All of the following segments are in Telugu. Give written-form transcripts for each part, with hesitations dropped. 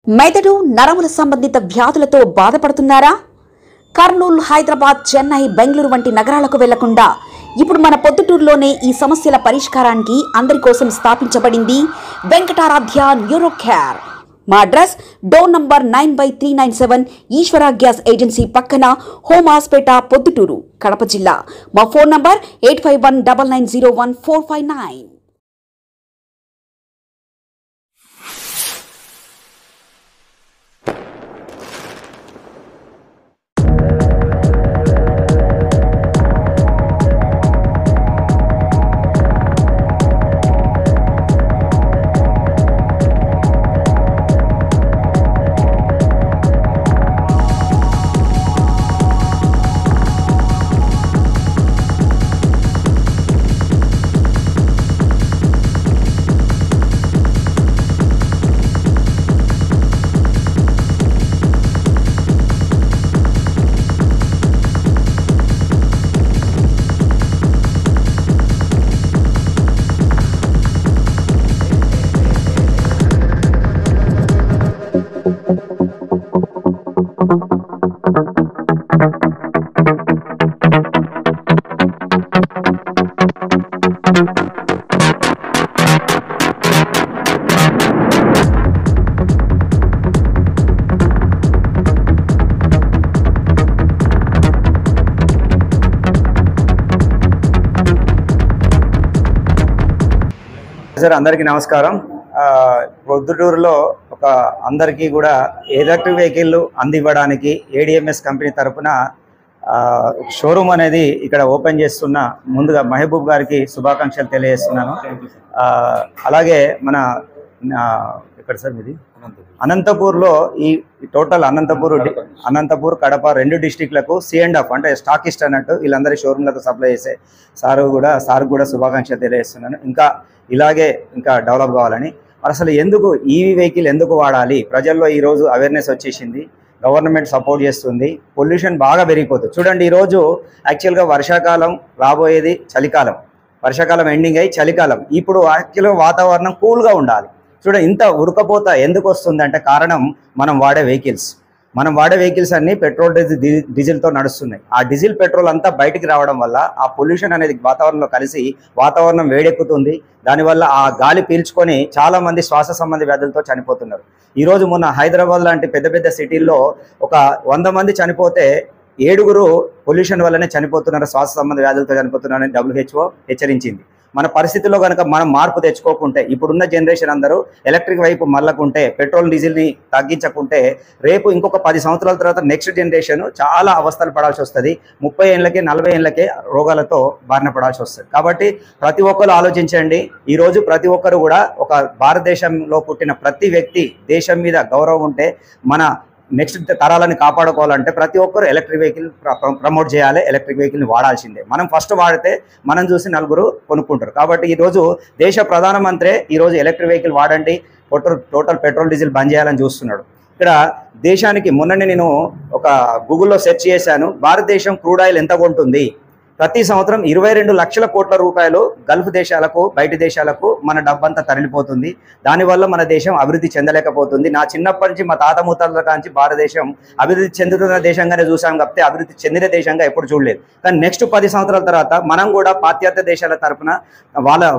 మెదడు నరముల సంబంధిత వ్యాధులతో బాధపడుతున్నారా? కర్నూలు, హైదరాబాద్, చెన్నై, బెంగళూరు వంటి నగరాలకు వెళ్లకుండా ఇప్పుడు మన పొద్దుటూరులోనే ఈ సమస్యల పరిష్కారానికి అందరి కోసం స్థాపించబడింది వెంకటారాధ్య న్యూరో కేర్. మా అడ్రస్ డోర్ నంబర్ 9/397 ఈశ్వర గ్యాస్ ఏజెన్సీ పక్కన, హోమాస్పేట, పొద్దుటూరు, కడప జిల్లా. మా ఫోన్ నంబర్ 8519901459. సార్, అందరికీ నమస్కారం. పొద్దుటూరులో ఒక అందరికీ కూడా ఎలక్ట్రిక్ వెహికల్ అందివ్వడానికి ఏడిఎంఎస్ కంపెనీ తరఫున షోరూమ్ అనేది ఇక్కడ ఓపెన్ చేస్తున్న ముందుగా మహబూబ్ గారికి శుభాకాంక్షలు తెలియజేస్తున్నాను. అలాగే మన ఎక్కడ సార్ మీది అనంతపూర్లో ఈ టోటల్ అనంతపూర్, కడప రెండు డిస్టిక్లకు C&F అంటే స్టాకిస్ట్ అన్నట్టు వీళ్ళందరి షోరూమ్లకు సప్లై చేసే సార్ కూడా శుభాకాంక్షలు తెలియజేస్తున్నాను. ఇలాగే డెవలప్ కావాలని. అసలు ఎందుకు ఈవీ వెహికల్ ఎందుకు వాడాలి? ప్రజల్లో ఈరోజు అవేర్నెస్ వచ్చేసింది. గవర్నమెంట్ సపోర్ట్ చేస్తుంది. పొల్యూషన్ బాగా పెరిగిపోతుంది. చూడండి, ఈరోజు యాక్చువల్గా వర్షాకాలం రాబోయేది చలికాలం, వర్షాకాలం ఎండింగ్ అయ్యి చలికాలం. ఇప్పుడు యాక్చువల్గా వాతావరణం కూల్గా ఉండాలి. చూడండి, ఇంత ఉడకపోత ఎందుకు వస్తుందంటే కారణం మనం వాడే వెహికల్స్ అన్ని పెట్రోల్, డీజిల్తో నడుస్తున్నాయి. ఆ డీజిల్, పెట్రోల్ అంతా బయటికి రావడం వల్ల ఆ పొల్యూషన్ అనేది వాతావరణంలో కలిసి వాతావరణం వేడెక్కుతుంది. దానివల్ల ఆ గాలి పీల్చుకొని చాలామంది శ్వాస సంబంధి వ్యాధులతో చనిపోతున్నారు. ఈరోజు మొన్న హైదరాబాద్ లాంటి పెద్ద పెద్ద సిటీల్లో ఒక 100 మంది చనిపోతే 7 పొల్యూషన్ వల్లనే చనిపోతున్నారు, శ్వాస సంబంధ వ్యాధులతో చనిపోతున్నారని WHO హెచ్చరించింది. మన పరిస్థితుల్లో కనుక మనం మార్పు తెచ్చుకోకుంటే, ఇప్పుడున్న జనరేషన్ అందరూ ఎలక్ట్రిక్ వైపు మళ్ళకుంటే, పెట్రోల్ డీజిల్ని తగ్గించకుంటే, రేపు ఇంకొక 10 సంవత్సరాల తర్వాత నెక్స్ట్ జనరేషన్ చాలా అవస్థలు పడాల్సి వస్తుంది. 30 ఏళ్ళకే 40 ఏళ్ళకే రోగాలతో బారిన పడాల్సి వస్తుంది. కాబట్టి ప్రతి ఒక్కరు ఆలోచించండి. ఈరోజు ప్రతి ఒక్కరు కూడా ఒక భారతదేశంలో పుట్టిన ప్రతి వ్యక్తి దేశం మీద గౌరవం ఉంటే, మన నెక్స్ట్ తరాలని కాపాడుకోవాలంటే ప్రతి ఒక్కరు ఎలక్ట్రిక్ వెహికల్ ప్రమోట్ చేయాలి. ఎలక్ట్రిక్ వెహికల్ని వాడాల్సిందే. మనం ఫస్ట్ వాడితే మనం చూసి నలుగురు కొనుక్కుంటారు. కాబట్టి ఈరోజు దేశ ప్రధానమంత్రి ఈరోజు ఎలక్ట్రిక్ వెహికల్ వాడండి, టోటల్ పెట్రోల్, డీజిల్ బంద్ చేయాలని చూస్తున్నాడు. ఇక్కడ దేశానికి మొన్ననే నేను ఒక గూగుల్లో సెర్చ్ చేశాను. భారతదేశం క్రూడ్ ఆయిల్ ఎంత కొంటుంది? ప్రతి సంవత్సరం 22 లక్షల కోట్ల రూపాయలు గల్ఫ్ దేశాలకు, బయటి దేశాలకు మన డబ్బంతా తరలిపోతుంది. దానివల్ల మన దేశం అభివృద్ధి చెందలేకపోతుంది. నా చిన్నప్పటి నుంచి మా తాత ముత్తాతల కాంచి భారతదేశం అభివృద్ధి చెందుతున్న దేశంగానే చూసాం తప్పితే అభివృద్ధి చెందిన దేశంగా ఎప్పుడు చూడలేదు. కానీ నెక్స్ట్ 10 సంవత్సరాల తర్వాత మనం కూడా పాశ్చాత్య దేశాల తరఫున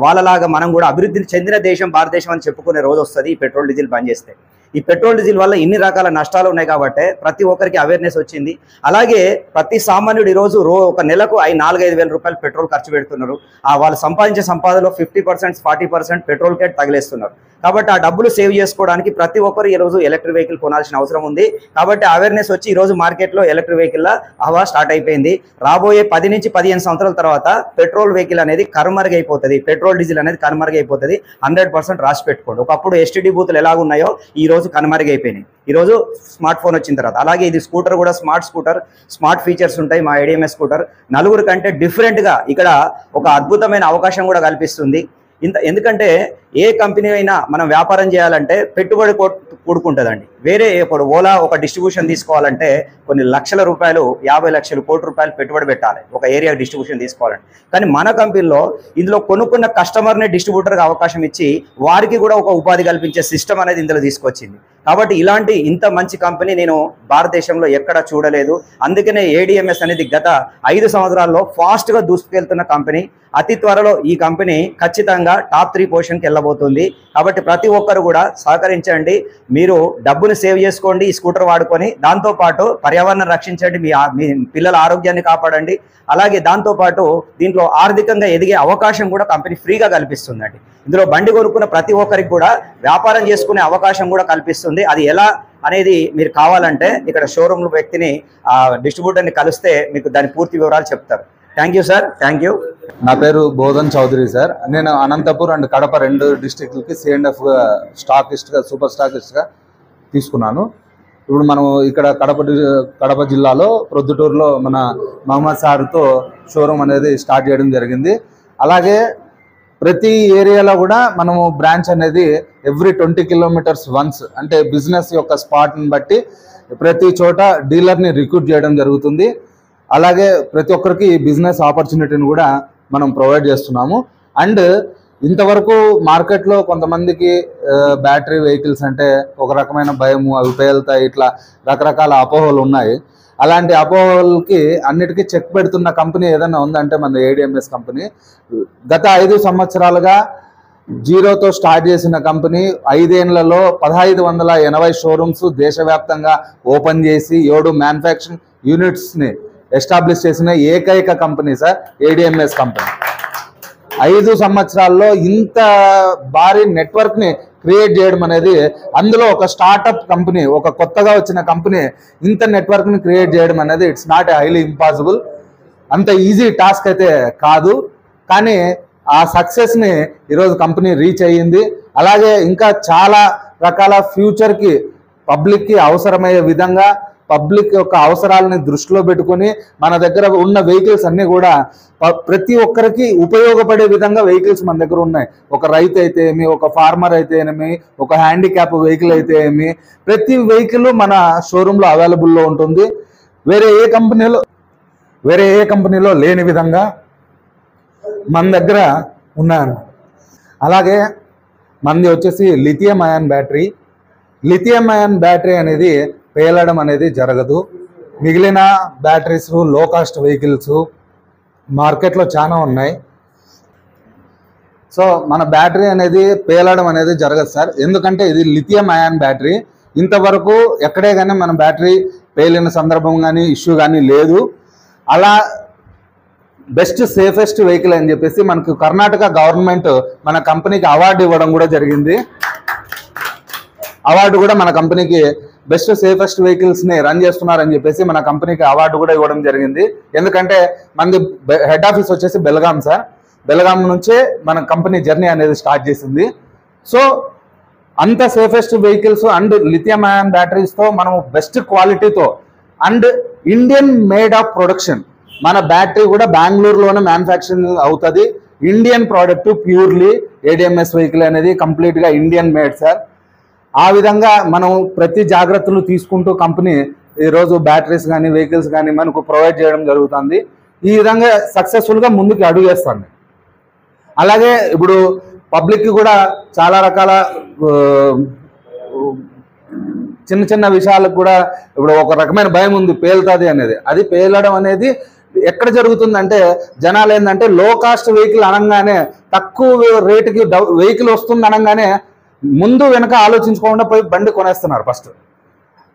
వాళ్ళలాగా మనం కూడా అభివృద్ధి చెందిన దేశం భారతదేశం అని చెప్పుకునే రోజు వస్తుంది ఈ పెట్రోల్, డీజిల్ బంద్ చేస్తే. ఈ పెట్రోల్, డీజిల్ వల్ల ఇన్ని రకాల నష్టాలు ఉన్నాయి కాబట్టి ప్రతి ఒక్కరికి అవేర్నెస్ వచ్చింది. అలాగే ప్రతి సామాన్యుడు ఈరోజు ఒక నెలకు 4-5 వేల రూపాయలు పెట్రోల్ ఖర్చు పెడుతున్నారు. వాళ్ళు సంపాదించే సంపాదనలో 50%, 40% పెట్రోల్ కేట్ తగిలేస్తున్నారు. కాబట్టి ఆ డబ్బులు సేవ్ చేసుకోవడానికి ప్రతి ఒక్కరు ఈరోజు ఎలక్ట్రిక్ వెహికల్ కొనాల్సిన అవసరం ఉంది. కాబట్టి అవేర్నెస్ వచ్చి ఈరోజు మార్కెట్లో ఎలక్ట్రిక్ వెహికల్ హవా స్టార్ట్ అయిపోయింది. రాబోయే 10 నుంచి 15 సంవత్సరాల తర్వాత పెట్రోల్ వెహికల్ అనేది కనుమరుగైపోతుంది, పెట్రోల్, డీజిల్ అనేది కనుమరుగైపోతుంది. 100% రాసి పెట్టుకోండి. ఒకప్పుడు STD బూతులు ఎలాగున్నాయో ఈరోజు కనుమరుగైపోయినాయి. ఈరోజు స్మార్ట్ ఫోన్ వచ్చిన తర్వాత. అలాగే ఇది స్కూటర్ కూడా స్మార్ట్ ఫీచర్స్ ఉంటాయి. మా ఏడిఎంఎస్ స్కూటర్ నలుగురు కంటే డిఫరెంట్గా ఇక్కడ ఒక అద్భుతమైన అవకాశం కూడా కల్పిస్తుంది. ఎందుకంటే ఏ కంపెనీ అయినా మనం వ్యాపారం చేయాలంటే పెట్టుబడి కూడుకుంటుందండి. వేరే ఇప్పుడు ఓలా ఒక డిస్ట్రిబ్యూషన్ తీసుకోవాలంటే కొన్ని లక్షల రూపాయలు 50 లక్షల కోట్ల రూపాయలు పెట్టుబడి పెట్టాలి ఒక ఏరియా డిస్ట్రిబ్యూషన్ తీసుకోవాలంటే. కానీ మన కంపెనీలో ఇందులో కొనుక్కున్న కస్టమర్ని డిస్ట్రిబ్యూటర్కి అవకాశం ఇచ్చి వారికి కూడా ఒక ఉపాధి కల్పించే సిస్టమ్ అనేది ఇందులో తీసుకొచ్చింది. కాబట్టి ఇలాంటి ఇంత మంచి కంపెనీ నేను భారతదేశంలో ఎక్కడ చూడలేదు. అందుకనే ఏడిఎంఎస్ అనేది గత 5 సంవత్సరాల్లో ఫాస్ట్గా దూసుకెళ్తున్న కంపెనీ. అతి త్వరలో ఈ కంపెనీ ఖచ్చితంగా టాప్ 3 పొజిషన్కి వెళ్ళబోతుంది. కాబట్టి ప్రతి ఒక్కరు కూడా సహకరించండి. మీరు డబ్బును సేవ్ చేసుకోండి ఈ స్కూటర్ వాడుకొని, దాంతోపాటు పర్యావరణం రక్షించండి, మీ పిల్లల ఆరోగ్యాన్ని కాపాడండి. అలాగే దాంతోపాటు దీంట్లో ఆర్థికంగా ఎదిగే అవకాశం కూడా కంపెనీ ఫ్రీగా కల్పిస్తుందండి. ఇందులో బండి కొనుక్కున్న ప్రతి ఒక్కరికి కూడా వ్యాపారం చేసుకునే అవకాశం కూడా కల్పిస్తుంది. అది ఎలా అనేది మీరు కావాలంటే ఇక్కడ షోరూమ్ వ్యక్తిని డిస్ట్రిబ్యూటర్ని కలిస్తే మీకు దాని పూర్తి వివరాలు చెప్తారు. Thank you sir. Thank you. నా పేరు బోధన్ చౌదరి సార్. నేను అనంతపూర్ అండ్ కడప 2 డిస్ట్రిక్ట్లకి C&F స్టాకిస్ట్గా సూపర్ స్టాకిస్ట్గా తీసుకున్నాను. ఇప్పుడు మనం ఇక్కడ కడప జిల్లాలో ప్రొద్దుటూరులో మన మహమ్మద్ సార్తో షోరూమ్ అనేది స్టార్ట్ చేయడం జరిగింది. అలాగే ప్రతి ఏరియాలో కూడా మనము బ్రాంచ్ అనేది ఎవ్రీ 20 కిలోమీటర్స్ వన్స్, అంటే బిజినెస్ యొక్క స్పాట్ని బట్టి ప్రతి చోట డీలర్ని రిక్రూట్ చేయడం జరుగుతుంది. అలాగే ప్రతి ఒక్కరికి బిజినెస్ ఆపర్చునిటీని కూడా మనం ప్రొవైడ్ చేస్తున్నాము. అండ్ ఇంతవరకు మార్కెట్లో కొంతమందికి బ్యాటరీ వెహికల్స్ అంటే ఒక రకమైన భయము, అవి పేలుతాయి, ఇట్లా రకరకాల అపోహలు ఉన్నాయి. అలాంటి అపోహలకి అన్నిటికీ చెక్ పెడుతున్న కంపెనీ ఏదైనా ఉందంటే మన ఏడిఎంఎస్ కంపెనీ. గత 5 సంవత్సరాలుగా జీరోతో స్టార్ట్ చేసిన కంపెనీ 5 ఏళ్లలో 1580 షోరూమ్స్ దేశవ్యాప్తంగా ఓపెన్ చేసి 7 మ్యానుఫ్యాక్చరింగ్ యూనిట్స్ని ఎస్టాబ్లిష్ చేసిన ఏకైక కంపెనీ సార్ ఏడిఎంఎస్ కంపెనీ. 5 సంవత్సరాల్లో ఇంత భారీ నెట్వర్క్ని క్రియేట్ చేయడం అనేది, అందులో ఒక స్టార్టప్ కంపెనీ, ఒక కొత్తగా వచ్చిన కంపెనీ ఇంత నెట్వర్క్ని క్రియేట్ చేయడం అనేది ఇట్స్ నాట్ హైలీ ఇంపాసిబుల్. అంత ఈజీ టాస్క్ అయితే కాదు. కానీ ఆ సక్సెస్ని ఈరోజు కంపెనీ రీచ్ అయ్యింది. అలాగే ఇంకా చాలా రకాల ఫ్యూచర్కి పబ్లిక్కి అవసరమయ్యే విధంగా, పబ్లిక్ యొక్క అవసరాలని దృష్టిలో పెట్టుకుని మన దగ్గర ఉన్న వెహికల్స్ అన్నీ కూడా ప్రతి ఒక్కరికి ఉపయోగపడే విధంగా వెహికల్స్ మన దగ్గర ఉన్నాయి. ఒక రైతు అయితే ఏమి, ఒక ఫార్మర్ అయితే ఏమి, ఒక హ్యాండిక్యాప్ వెహికల్ అయితే ఏమి, ప్రతి వెహికల్ మన షోరూంలో అవైలబుల్లో ఉంటుంది. వేరే ఏ కంపెనీలో లేని విధంగా మన దగ్గర ఉన్నాను. అలాగే మనది వచ్చేసి lithium ion battery. Lithium ion battery అనేది పేలడం అనేది జరగదు. మిగిలిన బ్యాటరీస్, లో కాస్ట్ వెహికల్స్ మార్కెట్లో చాలా ఉన్నాయి. సో మన బ్యాటరీ అనేది పేలడం అనేది జరగదు సార్. ఎందుకంటే ఇది లిథియం అయాన్ బ్యాటరీ. ఇంతవరకు ఎక్కడే కానీ మన బ్యాటరీ పేలిన సందర్భం కానీ ఇష్యూ కానీ లేదు. అలా బెస్ట్ సేఫెస్ట్ వెహికల్ అని చెప్పేసి మనకు కర్ణాటక గవర్నమెంట్ మన కంపెనీకి అవార్డు ఇవ్వడం కూడా జరిగింది. అవార్డు కూడా మన కంపెనీకి బెస్ట్ సేఫెస్ట్ వెహికల్స్ని రన్ చేస్తున్నారని చెప్పేసి మన కంపెనీకి అవార్డు కూడా ఇవ్వడం జరిగింది. ఎందుకంటే మనది హెడ్ ఆఫీస్ వచ్చేసి బెల్గాం సార్. బెల్గాం నుంచే మన కంపెనీ జర్నీ అనేది స్టార్ట్ చేసింది. సో అంత safest vehicles and lithium ion బ్యాటరీస్తో మనము బెస్ట్ క్వాలిటీతో and Indian made of production, మన బ్యాటరీ కూడా బెంగళూరులోనే మ్యానుఫ్యాక్చరింగ్ అవుతుంది. Indian product, purely ADMS vehicle అనేది కంప్లీట్గా ఇండియన్ మేడ్ సార్. ఆ విధంగా మనం ప్రతి జాగ్రత్తలు తీసుకుంటూ కంపెనీ ఈరోజు బ్యాటరీస్ కానీ వెహికల్స్ కానీ మనకు ప్రొవైడ్ చేయడం జరుగుతుంది. ఈ విధంగా సక్సెస్ఫుల్గా ముందుకు అడుగేస్తుంది. అలాగే ఇప్పుడు పబ్లిక్కి కూడా చాలా రకాల చిన్న చిన్న విషయాలకు కూడా ఇప్పుడు ఒక రకమైన భయం ఉంది, పేలుతుంది అనేది. అది పేలడం అనేది ఎక్కడ జరుగుతుందంటే జనాలు ఏంటంటే లో కాస్ట్ వెహికల్ అనగానే, తక్కువ రేటుకి వెహికల్ వస్తుంది అనగానే ముందు వెనక ఆలోచించుకోకుండా పోయి బండి కొనేస్తున్నారు. ఫస్ట్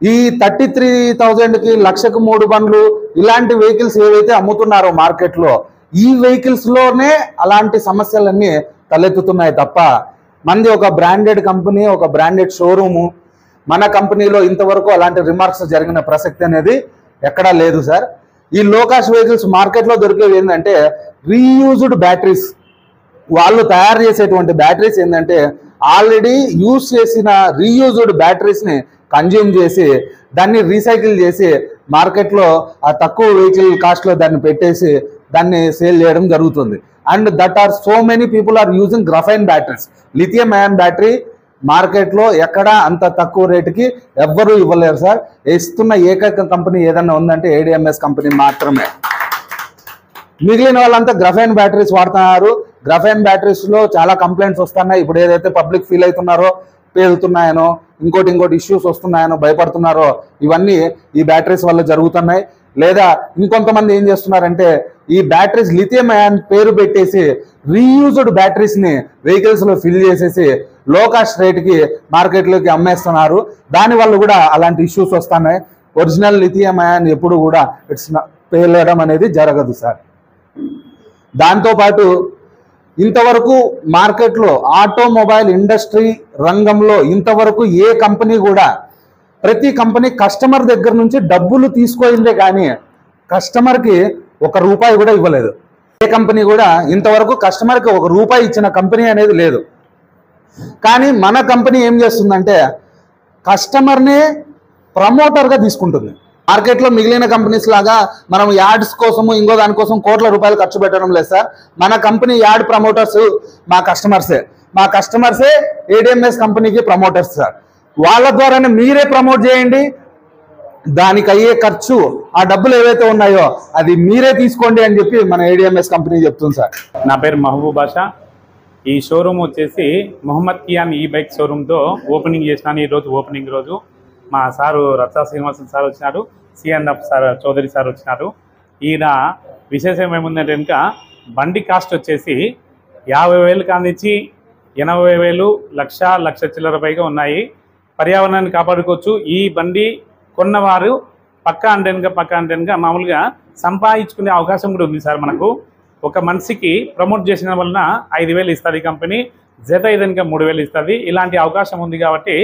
ఈ 33,000కి 1,03 బండ్లు ఇలాంటి వెహికల్స్ ఏవైతే అమ్ముతున్నారో మార్కెట్లో, ఈ వెహికల్స్లోనే అలాంటి సమస్యలన్నీ తలెత్తుతున్నాయి తప్ప మనది ఒక బ్రాండెడ్ కంపెనీ, ఒక బ్రాండెడ్ షోరూము. మన కంపెనీలో ఇంతవరకు అలాంటి రిమార్క్స్ జరిగిన ప్రసక్తి అనేది ఎక్కడా లేదు సార్. ఈ లో కాస్ట్ వెహికల్స్ మార్కెట్లో దొరికేవి ఏంటంటే రీయూజ్డ్ బ్యాటరీస్. వాళ్ళు తయారు చేసేటువంటి బ్యాటరీస్ ఏంటంటే ఆల్రెడీ యూజ్ చేసిన రీయూజ్డ్ బ్యాటరీస్ని కన్జ్యూమ్ చేసి దాన్ని రీసైకిల్ చేసి మార్కెట్లో ఆ తక్కువ వెహికల్ కాస్ట్లో దాన్ని పెట్టేసి దాన్ని సేల్ చేయడం జరుగుతుంది. And that are so many people are using graphene batteries. Lithium ion battery మార్కెట్లో ఎక్కడ అంత తక్కువ రేటుకి ఎవ్వరూ ఇవ్వలేరు సార్. ఇస్తున్న ఏకైక కంపెనీ ఏదన్నా ఉందంటే ఏడిఎంఎస్ కంపెనీ మాత్రమే. మిగిలిన వాళ్ళంతా గ్రఫైన్ బ్యాటరీస్ వాడుతున్నారు. గ్రఫైన్ బ్యాటరీస్లో చాలా కంప్లైంట్స్ వస్తున్నాయి. ఇప్పుడు ఏదైతే పబ్లిక్ ఫీల్ అవుతున్నారో పేలుతున్నాయనో ఇంకోటి ఇష్యూస్ వస్తున్నాయనో భయపడుతున్నారో ఇవన్నీ ఈ బ్యాటరీస్ వల్ల జరుగుతున్నాయి. లేదా ఇంకొంతమంది ఏం చేస్తున్నారంటే ఈ బ్యాటరీస్ లిథియం అయాన్ పేరు పెట్టేసి రీయూజ్డ్ బ్యాటరీస్ని వెహికల్స్లో ఫిల్ చేసేసి లో కాస్ట్ రేట్కి మార్కెట్లోకి అమ్మేస్తున్నారు. దానివల్ల కూడా అలాంటి ఇష్యూస్ వస్తున్నాయి. ఒరిజినల్ లిథియం అయాన్ ఎప్పుడు కూడా పేలడం అనేది జరగదు సార్. దాంతోపాటు ఇంతవరకు మార్కెట్లో ఆటోమొబైల్ ఇండస్ట్రీ రంగంలో ఇంతవరకు ఏ కంపెనీ కూడా ప్రతి కంపెనీ కస్టమర్ దగ్గర నుంచి డబ్బులు తీసుకోయిందే కానీ కస్టమర్కి ₹1 కూడా ఇవ్వలేదు. ఏ కంపెనీ కూడా ఇంతవరకు కస్టమర్కి ₹1 ఇచ్చిన కంపెనీ అనేది లేదు. కానీ మన కంపెనీ ఏం చేస్తుందంటే కస్టమర్నే ప్రమోటర్గా తీసుకుంటుంది. మార్కెట్లో మిగిలిన కంపెనీస్ లాగా మనం యాడ్స్ కోసము ఇంకో దానికోసం కోట్ల రూపాయలు ఖర్చు పెట్టడం లేదు సార్. మన కంపెనీ యాడ్ ప్రమోటర్స్ మా కస్టమర్సే ఏడిఎంఎస్ కంపెనీకి ప్రమోటర్స్ సార్. వాళ్ళ ద్వారానే మీరే ప్రమోట్ చేయండి. దానికి అయ్యే ఖర్చు ఆ డబ్బులు ఏవైతే ఉన్నాయో అది మీరే తీసుకోండి అని చెప్పి మన ఏడిఎంఎస్ కంపెనీ చెప్తుంది సార్. నా పేరు మహబూబ్ బాషా. ఈ షోరూమ్ వచ్చేసి మొహమ్మద్ కియాన్ ఈ బైక్ షోరూమ్తో ఓపెనింగ్ చేసినాను. ఈరోజు ఓపెనింగ్ రోజు మా సారు రచ్చా శ్రీనివాసన్ సార్ వచ్చినారు, సిఎన్ఎఫ్ సార్ చౌదరి సార్ వచ్చినారు. ఈయన విశేషం ఏముందంటే కనుక బండి కాస్ట్ వచ్చేసి 50,000 కానించి 80,000, లక్ష చిల్లర పైగా ఉన్నాయి. పర్యావరణాన్ని కాపాడుకోవచ్చు. ఈ బండి కొన్నవారు పక్కా అంటేనుగా మామూలుగా సంపాదించుకునే అవకాశం కూడా ఉంది సార్. మనకు ఒక మనిషికి ప్రమోట్ చేసిన వలన 5,000 ఇస్తుంది ఈ కంపెనీ, జత ఐదనుక 3,000 ఇస్తుంది. ఇలాంటి అవకాశం ఉంది కాబట్టి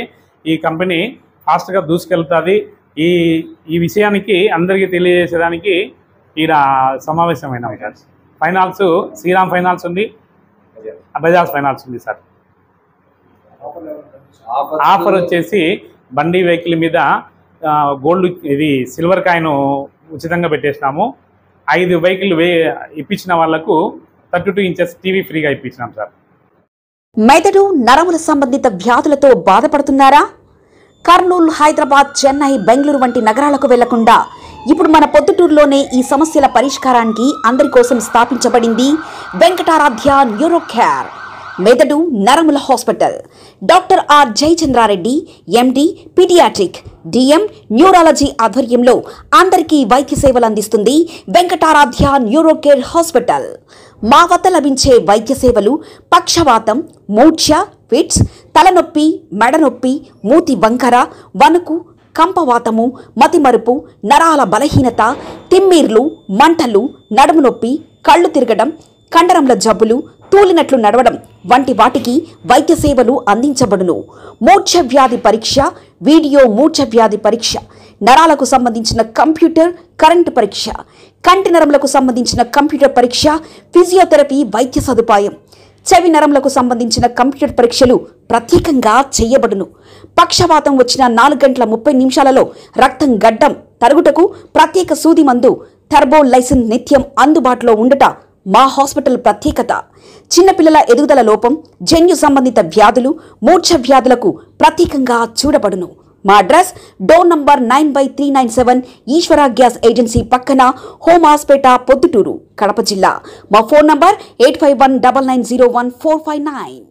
ఈ కంపెనీ ఫాస్ట్గా దూసుకెళ్తుంది. ఈ విషయానికి అందరికీ తెలియజేసేదానికి ఈయన సమావేశమైన ఫైనాన్స్ శ్రీరామ్ ఫైనాన్స్ ఉంది, బజాజ్ ఫైనాన్స్ ఉంది సార్. ఆఫర్ వచ్చేసి బండి వెహికల్ మీద గోల్డ్ సిల్వర్ కాయిన్ ఉచితంగా పెట్టేసినాము. 5 వెహికల్ ఇప్పించిన వాళ్లకు 32 ఇంచెస్ టీవీ ఫ్రీగా ఇప్పించినాం సార్. మెదడు నరముల సంబంధిత వ్యాధులతో బాధపడుతున్నారా? కర్నూలు, హైదరాబాద్, చెన్నై, బెంగళూరు వంటి నగరాలకు వెళ్లకుండా ఇప్పుడు మన పొద్దుటూరులోనే ఈ సమస్యల పరిష్కారానికి అందరి కోసం స్థాపించబడింది వెంకటారాధ్య న్యూరో కేర్ మెదడు నరముల hospital. Doctor R Jayachandrareddy MD paediatric DM neurology ఆధ్వర్యంలో అందరికీ వైద్య సేవలు అందిస్తుంది వెంకటారాధ్య న్యూరో కేర్ హాస్పిటల్. మా వద్ద లభించే వైద్య సేవలు పక్షవాతం, మూర్ఛ, ఫిట్స్, తలనొప్పి, మెడనొప్పి, మూతి వంకర, వణుకు, కంపవాతము, మతిమరుపు, నరాల బలహీనత, తిమ్మిర్లు, మంటలు, నడుము నొప్పి, కళ్ళు తిరగడం, కండరంల జబ్బులు, తూలినట్లు నడవడం వంటి వాటికి వైద్య సేవలు అందించబడును. మూర్ఛ వ్యాధి పరీక్ష, వీడియో మూర్ఛ వ్యాధి పరీక్ష, నరాలకు సంబంధించిన కంప్యూటర్ కరెంటు పరీక్ష, కంటి నరములకు సంబంధించిన కంప్యూటర్ పరీక్ష, ఫిజియోథెరపీ వైద్య సదుపాయం, చెవి నరములకు సంబంధించిన కంప్యూటర్ పరీక్షలు ప్రత్యేకంగా చేయబడును. పక్షవాతం వచ్చిన 4 గంటల 30 నిమిషాలలో రక్తం గడ్డం తరుగుటకు ప్రత్యేక సూది మందు థర్బోలైసిన్ నిత్యం అందుబాటులో ఉండట మా హాస్పిటల్ ప్రత్యేకత. చిన్నపిల్లల ఎదుగుదల లోపం, జన్యు సంబంధిత వ్యాధులు, మూర్ఛ వ్యాధులకు ప్రత్యేకంగా చూడబడును. మా అడ్రస్ డోర్ నంబర్ 9/397 ఈశ్వర గ్యాస్ ఏజెన్సీ పక్కన, హోమాస్పేట, పొద్దుటూరు, కడప జిల్లా. మా ఫోన్ నంబర్ 8519901459.